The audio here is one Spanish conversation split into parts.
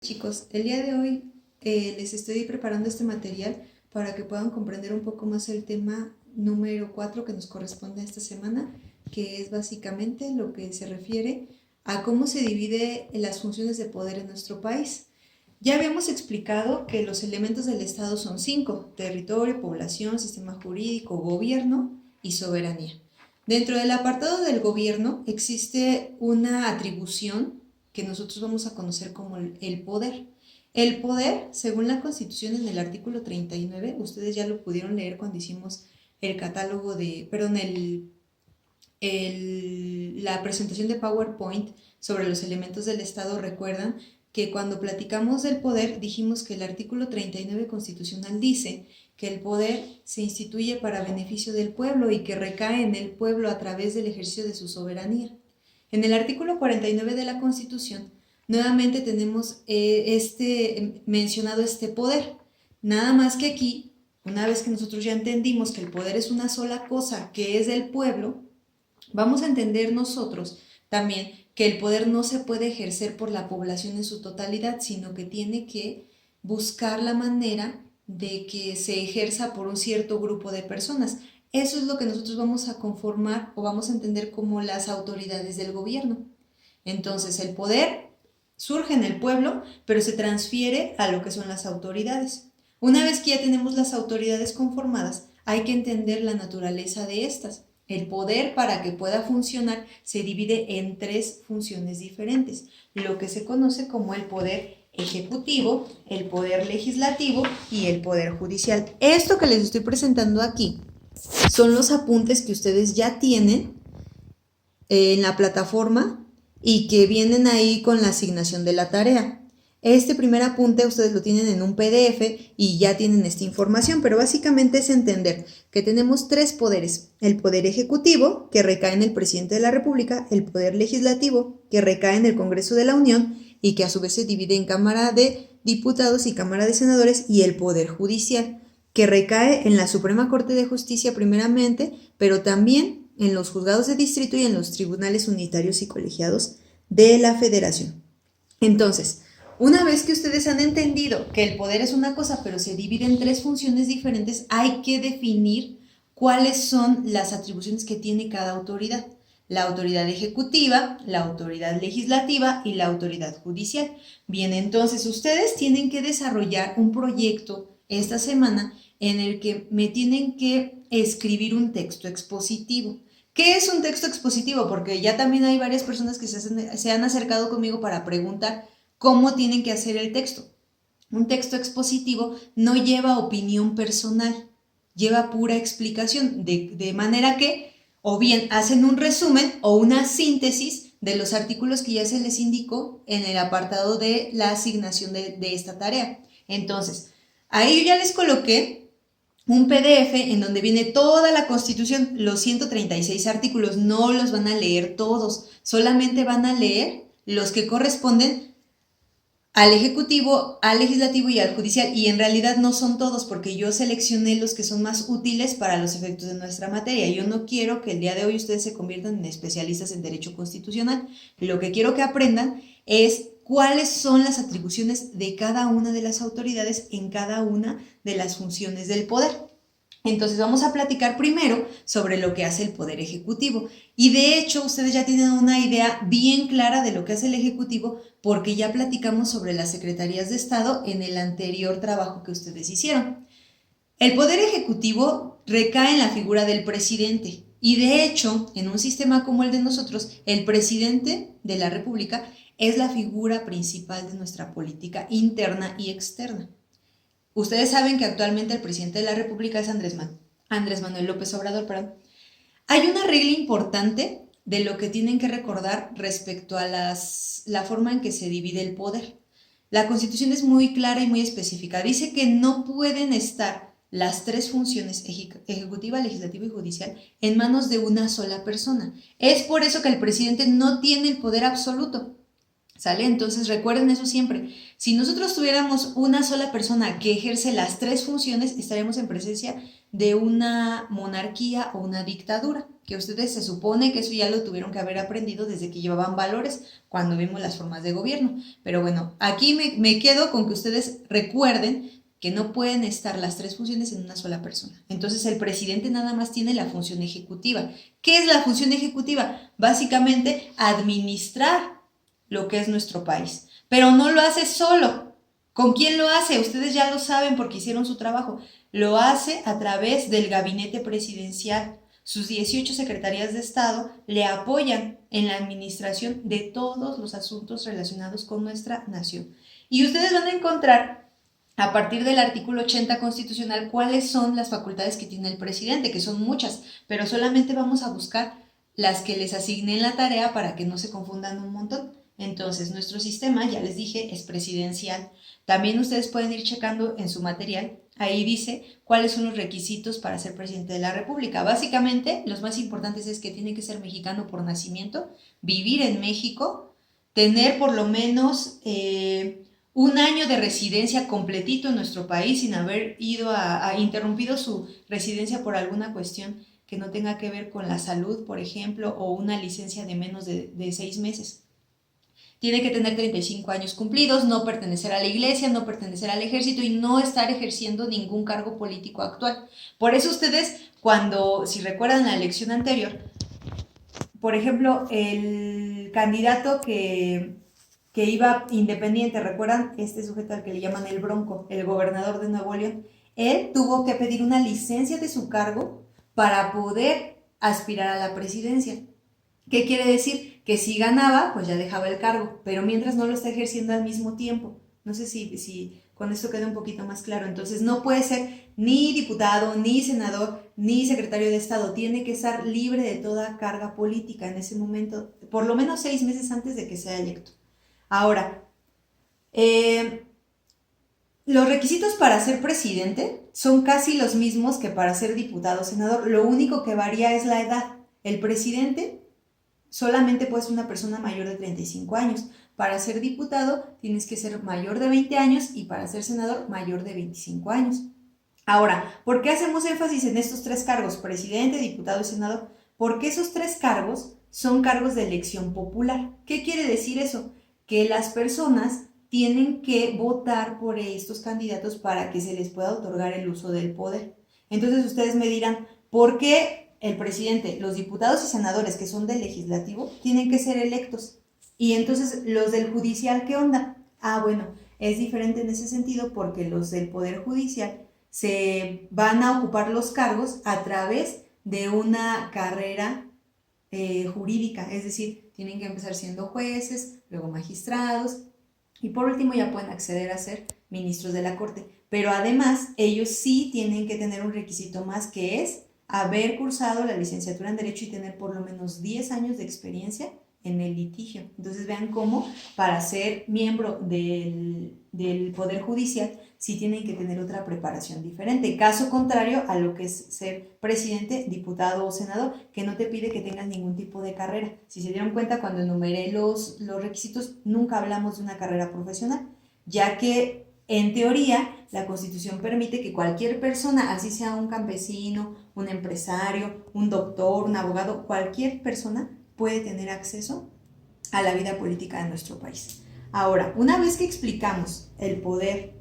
Chicos, el día de hoy les estoy preparando este material para que puedan comprender un poco más el tema número 4 que nos corresponde a esta semana, que es básicamente lo que se refiere a cómo se divide las funciones de poder en nuestro país. Ya habíamos explicado que los elementos del Estado son 5: territorio, población, sistema jurídico, gobierno y soberanía. Dentro del apartado del gobierno existe una atribución que nosotros vamos a conocer como el poder. El poder, según la Constitución en el artículo 39, ustedes ya lo pudieron leer cuando hicimos el catálogo de, perdón, la presentación de PowerPoint sobre los elementos del Estado. Recuerdan que cuando platicamos del poder dijimos que el artículo 39 constitucional dice que el poder se instituye para beneficio del pueblo y que recae en el pueblo a través del ejercicio de su soberanía. En el artículo 49 de la Constitución, nuevamente tenemos mencionado este poder. Nada más que aquí, una vez que nosotros ya entendimos que el poder es una sola cosa, que es del pueblo, vamos a entender nosotros también que el poder no se puede ejercer por la población en su totalidad, sino que tiene que buscar la manera de que se ejerza por un cierto grupo de personas. Eso es lo que nosotros vamos a conformar o vamos a entender como las autoridades del gobierno. Entonces, el poder surge en el pueblo, pero se transfiere a lo que son las autoridades. Una vez que ya tenemos las autoridades conformadas, hay que entender la naturaleza de estas. El poder, para que pueda funcionar, se divide en 3 funciones diferentes, lo que se conoce como el poder ejecutivo, el poder legislativo y el poder judicial. Esto que les estoy presentando aquí son los apuntes que ustedes ya tienen en la plataforma y que vienen ahí con la asignación de la tarea. Este primer apunte ustedes lo tienen en un PDF y ya tienen esta información, pero básicamente es entender que tenemos 3 poderes: el poder ejecutivo, que recae en el presidente de la República; el poder legislativo, que recae en el Congreso de la Unión y que a su vez se divide en Cámara de Diputados y Cámara de Senadores; y el poder judicial, que recae en la Suprema Corte de Justicia primeramente, pero también en los juzgados de distrito y en los tribunales unitarios y colegiados de la Federación. Entonces, una vez que ustedes han entendido que el poder es una cosa, pero se divide en 3 funciones diferentes, hay que definir cuáles son las atribuciones que tiene cada autoridad: la autoridad ejecutiva, la autoridad legislativa y la autoridad judicial. Bien, entonces ustedes tienen que desarrollar un proyecto esta semana en el que me tienen que escribir un texto expositivo. ¿Qué es un texto expositivo? Porque ya también hay varias personas que se han acercado conmigo para preguntar cómo tienen que hacer el texto. Un texto expositivo no lleva opinión personal, lleva pura explicación, de manera que o bien hacen un resumen o una síntesis de los artículos que ya se les indicó en el apartado de la asignación de esta tarea. Entonces, ahí yo ya les coloqué un PDF en donde viene toda la Constitución, los 136 artículos. No los van a leer todos, solamente van a leer los que corresponden al Ejecutivo, al Legislativo y al Judicial, y en realidad no son todos, porque yo seleccioné los que son más útiles para los efectos de nuestra materia. Yo no quiero que el día de hoy ustedes se conviertan en especialistas en derecho constitucional. Lo que quiero que aprendan es cuáles son las atribuciones de cada una de las autoridades en cada una de las funciones del poder. Entonces vamos a platicar primero sobre lo que hace el Poder Ejecutivo. Y de hecho, ustedes ya tienen una idea bien clara de lo que hace el Ejecutivo, porque ya platicamos sobre las secretarías de Estado en el anterior trabajo que ustedes hicieron. El Poder Ejecutivo recae en la figura del presidente. Y de hecho, en un sistema como el de nosotros, el presidente de la República es la figura principal de nuestra política interna y externa. Ustedes saben que actualmente el presidente de la República es Andrés Manuel López Obrador, perdón. Hay una regla importante de lo que tienen que recordar respecto a la forma en que se divide el poder. La Constitución es muy clara y muy específica. Dice que no pueden estar las 3 funciones, ejecutiva, legislativa y judicial, en manos de una sola persona. Es por eso que el presidente no tiene el poder absoluto. ¿Sale? Entonces recuerden eso siempre. Si nosotros tuviéramos una sola persona que ejerce las 3 funciones, estaríamos en presencia de una monarquía o una dictadura, que ustedes se supone que eso ya lo tuvieron que haber aprendido desde que llevaban valores cuando vimos las formas de gobierno. Pero bueno, aquí me quedo con que ustedes recuerden que no pueden estar las tres funciones en una sola persona. Entonces el presidente nada más tiene la función ejecutiva. ¿Qué es la función ejecutiva? Básicamente administrar lo que es nuestro país. Pero no lo hace solo. ¿Con quién lo hace? Ustedes ya lo saben porque hicieron su trabajo. Lo hace a través del gabinete presidencial. Sus 18 secretarías de Estado le apoyan en la administración de todos los asuntos relacionados con nuestra nación. Y ustedes van a encontrar, a partir del artículo 80 constitucional, cuáles son las facultades que tiene el presidente, que son muchas, pero solamente vamos a buscar las que les asignen la tarea para que no se confundan un montón. Entonces, nuestro sistema, ya les dije, es presidencial. También ustedes pueden ir checando en su material, ahí dice cuáles son los requisitos para ser presidente de la República. Básicamente, los más importantes es que tiene que ser mexicano por nacimiento, vivir en México, tener por lo menos un año de residencia completito en nuestro país sin haber ido a interrumpido su residencia por alguna cuestión que no tenga que ver con la salud, por ejemplo, o una licencia de menos de 6 meses. Tiene que tener 35 años cumplidos, no pertenecer a la iglesia, no pertenecer al ejército y no estar ejerciendo ningún cargo político actual. Por eso ustedes, cuando, si recuerdan la elección anterior, por ejemplo, el candidato que iba independiente, ¿recuerdan? Este sujeto al que le llaman el Bronco, el gobernador de Nuevo León, él tuvo que pedir una licencia de su cargo para poder aspirar a la presidencia. ¿Qué quiere decir? Que si ganaba, pues ya dejaba el cargo, pero mientras no lo está ejerciendo al mismo tiempo. No sé si con esto queda un poquito más claro. Entonces no puede ser ni diputado, ni senador, ni secretario de Estado. Tiene que estar libre de toda carga política en ese momento, por lo menos 6 meses antes de que sea electo. Ahora, los requisitos para ser presidente son casi los mismos que para ser diputado o senador. Lo único que varía es la edad. El presidente solamente puede ser una persona mayor de 35 años. Para ser diputado tienes que ser mayor de 20 años y para ser senador mayor de 25 años. Ahora, ¿por qué hacemos énfasis en estos tres cargos, presidente, diputado y senador? Porque esos tres cargos son cargos de elección popular. ¿Qué quiere decir eso? Que las personas tienen que votar por estos candidatos para que se les pueda otorgar el uso del poder. Entonces ustedes me dirán, ¿por qué el presidente, los diputados y senadores que son del legislativo tienen que ser electos? Y entonces los del judicial, ¿qué onda? Bueno, es diferente en ese sentido porque los del poder judicial se van a ocupar los cargos a través de una carrera jurídica, es decir, tienen que empezar siendo jueces, luego magistrados y por último ya pueden acceder a ser ministros de la Corte. Pero además ellos sí tienen que tener un requisito más, que es haber cursado la licenciatura en Derecho y tener por lo menos 10 años de experiencia en el litigio. Entonces vean cómo para ser miembro del Poder Judicial sí tienen que tener otra preparación diferente. Caso contrario a lo que es ser presidente, diputado o senador, que no te pide que tengas ningún tipo de carrera. Si se dieron cuenta, cuando enumeré los requisitos, nunca hablamos de una carrera profesional, ya que en teoría la Constitución permite que cualquier persona, así sea un campesino, un empresario, un doctor, un abogado, cualquier persona puede tener acceso a la vida política de nuestro país. Ahora, una vez que explicamos el poder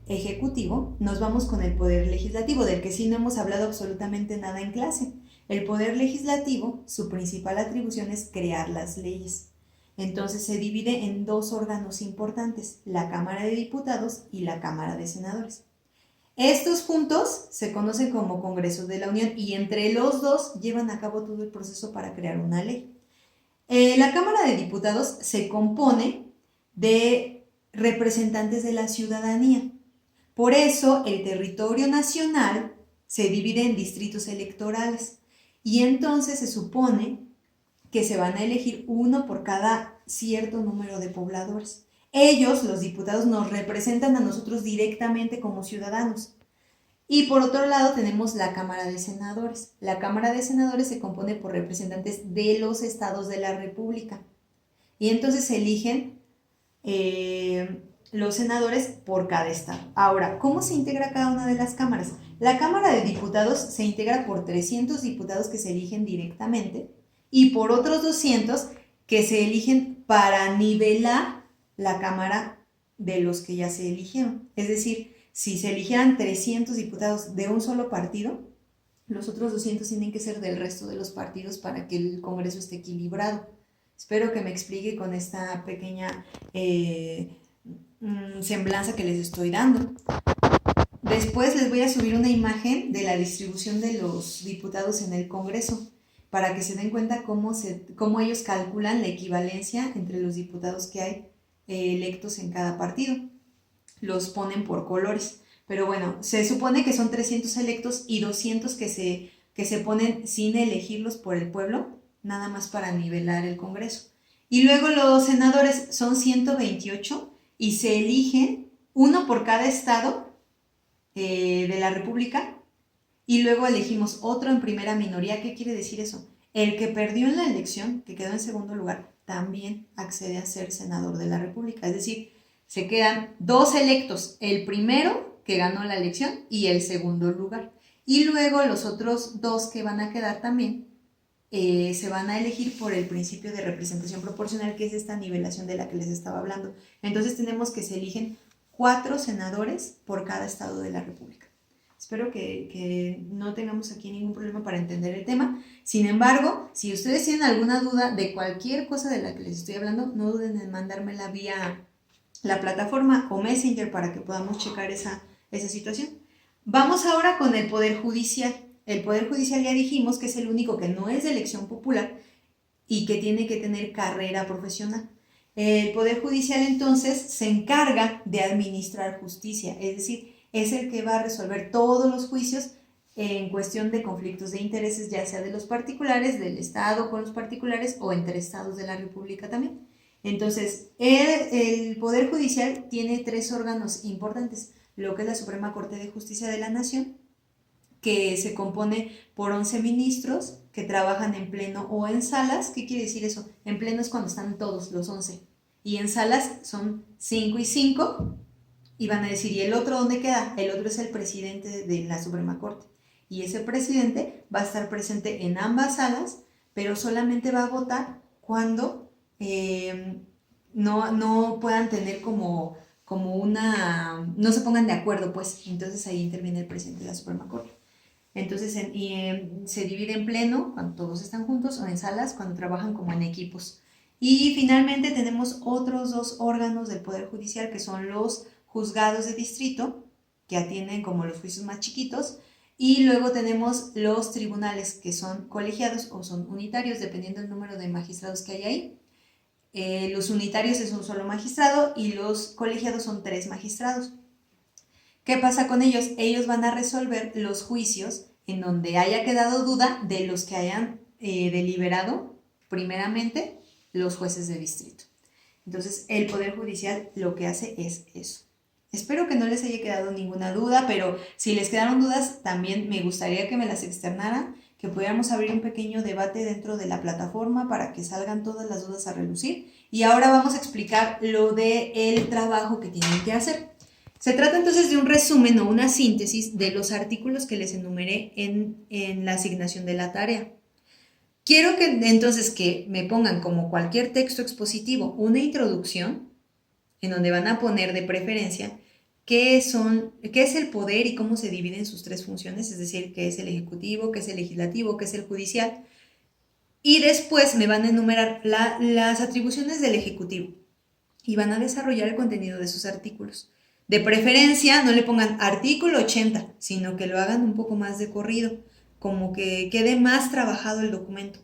ejecutivo, nos vamos con el poder legislativo, del que sí no hemos hablado absolutamente nada en clase. El poder legislativo, su principal atribución es crear las leyes. Entonces se divide en dos órganos importantes, la Cámara de Diputados y la Cámara de Senadores. Estos juntos se conocen como Congresos de la Unión y entre los dos llevan a cabo todo el proceso para crear una ley. La Cámara de Diputados se compone de representantes de la ciudadanía. Por eso el territorio nacional se divide en distritos electorales y entonces se supone que se van a elegir uno por cada cierto número de pobladores. Ellos, los diputados, nos representan a nosotros directamente como ciudadanos. Y por otro lado tenemos la Cámara de Senadores. La Cámara de Senadores se compone por representantes de los estados de la República. Y entonces se eligen los senadores por cada estado. Ahora, ¿cómo se integra cada una de las cámaras? La Cámara de Diputados se integra por 300 diputados que se eligen directamente y por otros 200 que se eligen para nivelar la Cámara de los que ya se eligieron. Es decir, si se eligieran 300 diputados de un solo partido, los otros 200 tienen que ser del resto de los partidos para que el Congreso esté equilibrado. Espero que me explique con esta pequeña semblanza que les estoy dando. Después les voy a subir una imagen de la distribución de los diputados en el Congreso para que se den cuenta cómo ellos calculan la equivalencia entre los diputados que hay electos en cada partido. Los ponen por colores. Pero bueno, se supone que son 300 electos y 200 que se ponen sin elegirlos por el pueblo, nada más para nivelar el Congreso. Y luego los senadores son 128 y se eligen uno por cada estado de la República y luego elegimos otro en primera minoría. ¿Qué quiere decir eso? El que perdió en la elección, que quedó en segundo lugar, también accede a ser senador de la República. Es decir, se quedan 2 electos, el primero que ganó la elección y el segundo lugar. Y luego los otros 2 que van a quedar también se van a elegir por el principio de representación proporcional, que es esta nivelación de la que les estaba hablando. Entonces tenemos que se eligen 4 senadores por cada estado de la República. Espero que no tengamos aquí ningún problema para entender el tema. Sin embargo, si ustedes tienen alguna duda de cualquier cosa de la que les estoy hablando, no duden en mandármela vía la plataforma o Messenger para que podamos checar esa situación. Vamos ahora con el Poder Judicial. El Poder Judicial ya dijimos que es el único que no es de elección popular y que tiene que tener carrera profesional. El Poder Judicial entonces se encarga de administrar justicia, es decir, es el que va a resolver todos los juicios en cuestión de conflictos de intereses, ya sea de los particulares, del Estado con los particulares o entre estados de la República también. Entonces, el Poder Judicial tiene 3 órganos importantes, lo que es la Suprema Corte de Justicia de la Nación, que se compone por 11 ministros que trabajan en pleno o en salas. ¿Qué quiere decir eso? En pleno es cuando están todos los 11, y en salas son 5 y 5, y van a decir, ¿y el otro dónde queda? El otro es el presidente de la Suprema Corte, y ese presidente va a estar presente en ambas salas, pero solamente va a votar cuando no puedan tener como no se pongan de acuerdo, pues. Entonces ahí interviene el presidente de la Suprema Corte. Entonces se divide en pleno cuando todos están juntos o en salas cuando trabajan como en equipos. Y finalmente tenemos otros 2 órganos del Poder Judicial, que son los juzgados de distrito, que atienden como los juicios más chiquitos, y luego tenemos los tribunales, que son colegiados o son unitarios, dependiendo del número de magistrados que hay ahí. Los unitarios es un solo magistrado y los colegiados son 3 magistrados. ¿Qué pasa con ellos? Ellos van a resolver los juicios en donde haya quedado duda de los que hayan deliberado primeramente los jueces de distrito. Entonces, el Poder Judicial lo que hace es eso. Espero que no les haya quedado ninguna duda, pero si les quedaron dudas, también me gustaría que me las externaran, que pudiéramos abrir un pequeño debate dentro de la plataforma para que salgan todas las dudas a relucir. Y ahora vamos a explicar lo del trabajo que tienen que hacer. Se trata entonces de un resumen o una síntesis de los artículos que les enumeré en la asignación de la tarea. Quiero que entonces que me pongan como cualquier texto expositivo una introducción en donde van a poner de preferencia qué es el poder y cómo se dividen sus 3 funciones, es decir, qué es el ejecutivo, qué es el legislativo, qué es el judicial. Y después me van a enumerar las atribuciones del ejecutivo y van a desarrollar el contenido de sus artículos. De preferencia, no le pongan artículo 80, sino que lo hagan un poco más de corrido, como que quede más trabajado el documento.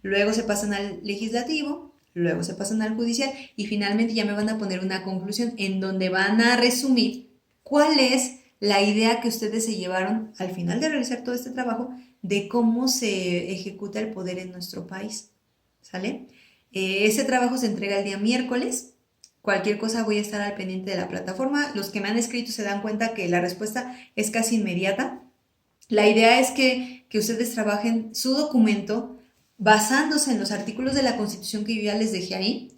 Luego se pasan al legislativo, luego se pasan al judicial y finalmente ya me van a poner una conclusión en donde van a resumir cuál es la idea que ustedes se llevaron al final de realizar todo este trabajo de cómo se ejecuta el poder en nuestro país. ¿Sale? Ese trabajo se entrega el día miércoles. Cualquier cosa voy a estar al pendiente de la plataforma. Los que me han escrito se dan cuenta que la respuesta es casi inmediata. La idea es que ustedes trabajen su documento basándose en los artículos de la Constitución que yo ya les dejé ahí,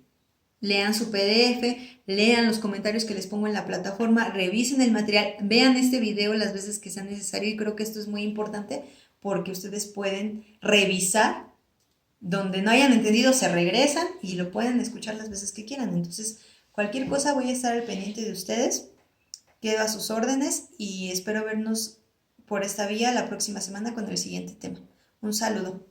lean su PDF, lean los comentarios que les pongo en la plataforma, revisen el material, vean este video las veces que sea necesario y creo que esto es muy importante porque ustedes pueden revisar, donde no hayan entendido se regresan y lo pueden escuchar las veces que quieran. Entonces, cualquier cosa voy a estar al pendiente de ustedes, quedo a sus órdenes y espero vernos por esta vía la próxima semana con el siguiente tema. Un saludo.